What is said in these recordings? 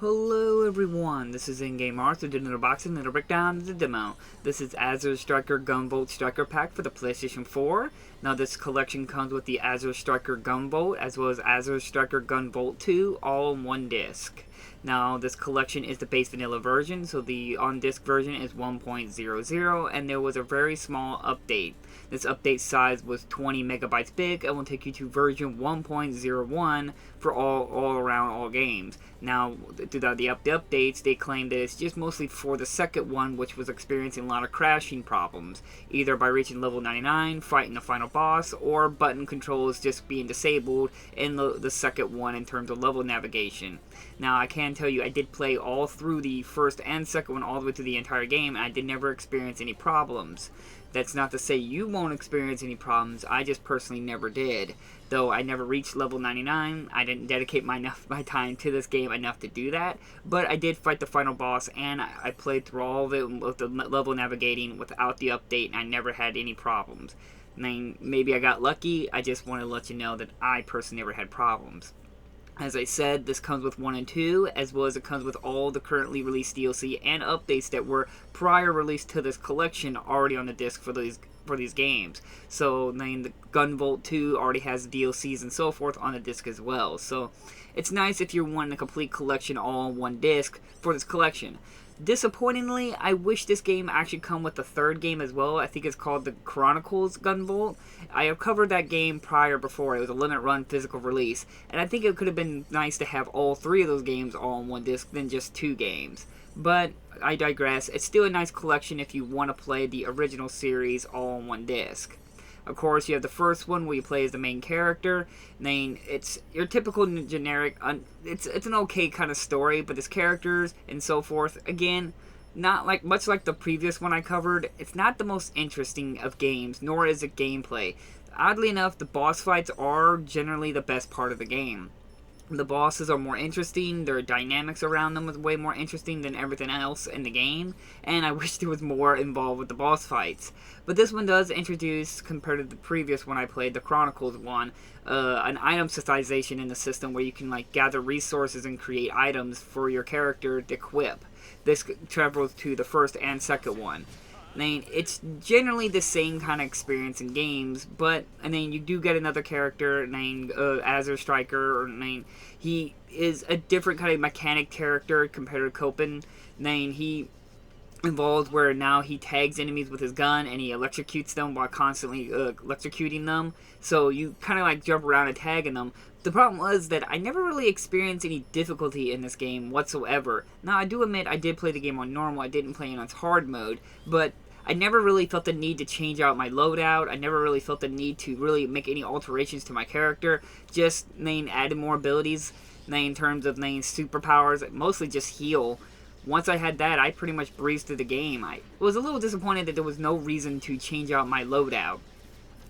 Hello everyone, this is In-Game Arts. We did another boxing, another breakdown of the demo. This is Azure Striker Gunvolt Striker Pack for the PlayStation 4. Now this collection comes with the Azure Striker Gunvolt as well as Azure Striker Gunvolt 2 all in one disc. Now this collection is the base vanilla version, so the on-disc version is 1.00 and there was a very small update. This update size was 20 megabytes big and will take you to version 1.01 for all around all games. Now, throughout the updates, they claim that it's just mostly for the second one, which was experiencing a lot of crashing problems, either by reaching level 99, fighting the final boss, or button controls just being disabled in the second one in terms of level navigation. Now, I can tell you, I did play all through the first and second one all the way through the entire game, and I did never experience any problems. That's not to say you won't experience any problems, I just personally never did. Though I never reached level 99, I didn't dedicate my time to this game enough to do that, but I did fight the final boss, and I played through all of it with the level navigating without the update, and I never had any problems. I mean, maybe I got lucky, I just want to let you know that I personally never had problems. As I said, this comes with 1 and 2, as well as it comes with all the currently released DLC and updates that were prior released to this collection already on the disc for these games. So, the Gunvolt 2 already has DLCs and so forth on the disc as well. So, it's nice if you're wanting a complete collection all on one disc for this collection. Disappointingly, I wish this game actually come with the third game as well. I think it's called the Chronicles Gunvolt. I have covered that game before. It was a limit run physical release, and I think it could have been nice to have all three of those games all on one disc than just 2 games. But I digress. It's still a nice collection if you want to play the original series all on one disc. Of course, you have the first one where you play as the main character. It's your typical generic, it's an okay kind of story, but there's characters and so forth. Again, not much like the previous one I covered, it's not the most interesting of games, nor is it gameplay. Oddly enough, the boss fights are generally the best part of the game. The bosses are more interesting, their dynamics around them is way more interesting than everything else in the game, and I wish there was more involved with the boss fights. But this one does introduce, compared to the previous one I played, the Chronicles one, an item systemization in the system where you can gather resources and create items for your character to equip. This travels to the first and second one. It's generally the same kind of experience in games, but you do get another character named Azure Striker, or he is a different kind of mechanic character compared to Copen. He involved where now he tags enemies with his gun and he electrocutes them while constantly electrocuting them. So you kind of jump around and tagging them. The problem was that I never really experienced any difficulty in this game whatsoever. Now I do admit I did play the game on normal, I didn't play it on hard mode, but I never really felt the need to change out my loadout. I never really felt the need to really make any alterations to my character. Just added more abilities in terms of superpowers, mostly just heal. Once I had that, I pretty much breezed through the game. I was a little disappointed that there was no reason to change out my loadout.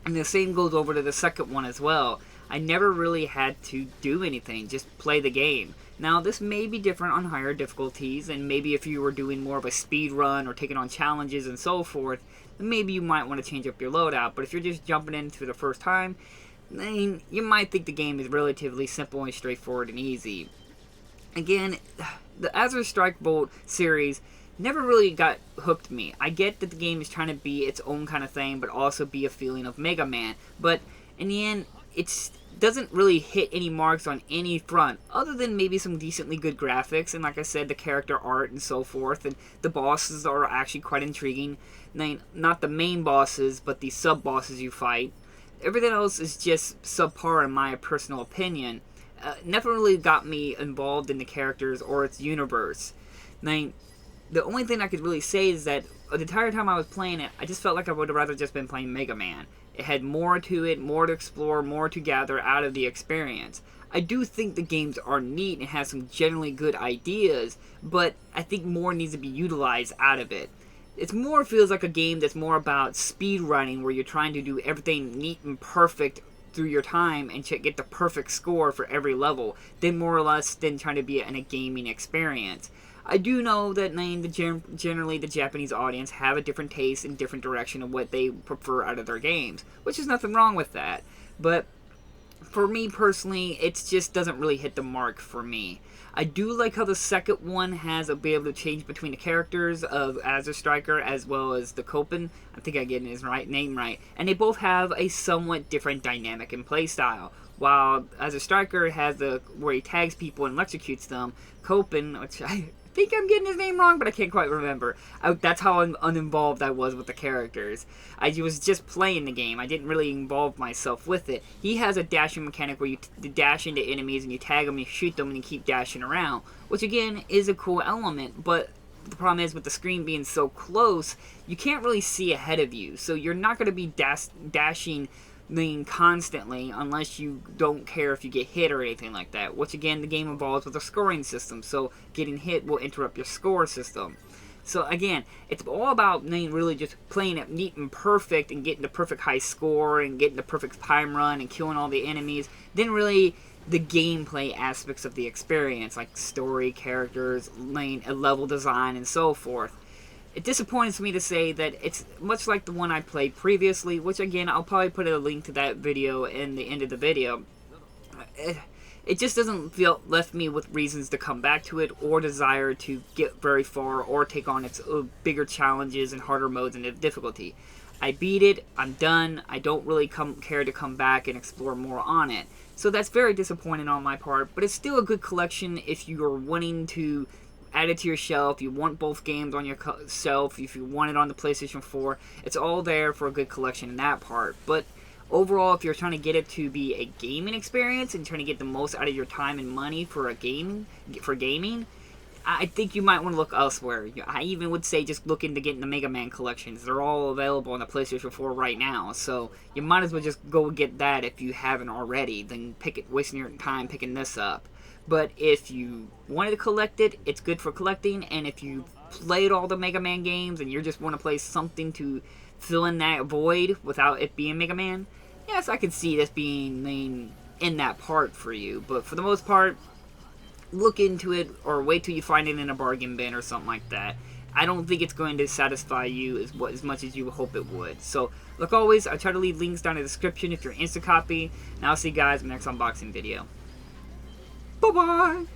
And the same goes over to the second one as well. I never really had to do anything, just play the game. Now, this may be different on higher difficulties, and maybe if you were doing more of a speed run or taking on challenges and so forth, then maybe you might want to change up your loadout. But if you're just jumping in for the first time, then you might think the game is relatively simple and straightforward and easy. Again, the Azure Strike Bolt series never really got hooked me. I get that the game is trying to be its own kind of thing, but also be a feeling of Mega Man. But in the end, it doesn't really hit any marks on any front, other than maybe some decently good graphics, and like I said, the character art and so forth, and the bosses are actually quite intriguing. Not the main bosses, but the sub-bosses you fight. Everything else is just subpar in my personal opinion. Never really got me involved in the characters or its universe. The only thing I could really say is that the entire time I was playing it, I just felt like I would have rather just been playing Mega Man. It had more to it, more to explore, more to gather out of the experience. I do think the games are neat and have some generally good ideas, but I think more needs to be utilized out of it. It more feels like a game that's more about speed running, where you're trying to do everything neat and perfect through your time and get the perfect score for every level, than more or less than trying to be in a gaming experience. I do know that generally the Japanese audience have a different taste and different direction of what they prefer out of their games, which is nothing wrong with that. But for me personally, it just doesn't really hit the mark for me. I do like how the second one has a be able to change between the characters of Azure Striker as well as the Copen. I think I'm getting his name right. And they both have a somewhat different dynamic and playstyle. While Azure Striker has the where he tags people and electrocutes them, Copen, which I think I'm getting his name wrong, but I can't quite remember. That's how uninvolved I was with the characters. I was just playing the game. I didn't really involve myself with it. He has a dashing mechanic where you dash into enemies and you tag them, you shoot them, and you keep dashing around, which again is a cool element, but the problem is with the screen being so close, you can't really see ahead of you, so you're not going to be dashing constantly unless you don't care if you get hit or anything like that, which again the game involves with a scoring system, so getting hit will interrupt your score system. So again, it's all about really just playing it neat and perfect and getting the perfect high score and getting the perfect time run and killing all the enemies. Then really the gameplay aspects of the experience, like story, characters, level design, and so forth. It disappoints me to say that it's much like the one I played previously, which again, I'll probably put a link to that video in the end of the video. It just doesn't feel left me with reasons to come back to it or desire to get very far or take on its bigger challenges and harder modes and difficulty. I beat it, I'm done, I don't really care to come back and explore more on it. So that's very disappointing on my part, but it's still a good collection if you are wanting to add it to your shelf, you want both games on your shelf, if you want it on the PlayStation 4, it's all there for a good collection in that part. But overall, if you're trying to get it to be a gaming experience and trying to get the most out of your time and money for gaming, I think you might want to look elsewhere. I even would say just look into getting the Mega Man collections. They're all available on the PlayStation 4 right now, so you might as well just go get that if you haven't already, than wasting your time picking this up. But if you wanted to collect it, it's good for collecting, and if you played all the Mega Man games and you just want to play something to fill in that void without it being Mega Man, yes, I could see this being in that part for you. But for the most part, look into it or wait till you find it in a bargain bin or something like that. I don't think it's going to satisfy you as much as you hope it would. So, like always, I try to leave links down in the description if you're instant copy, and I'll see you guys in the next unboxing video. Bye-bye!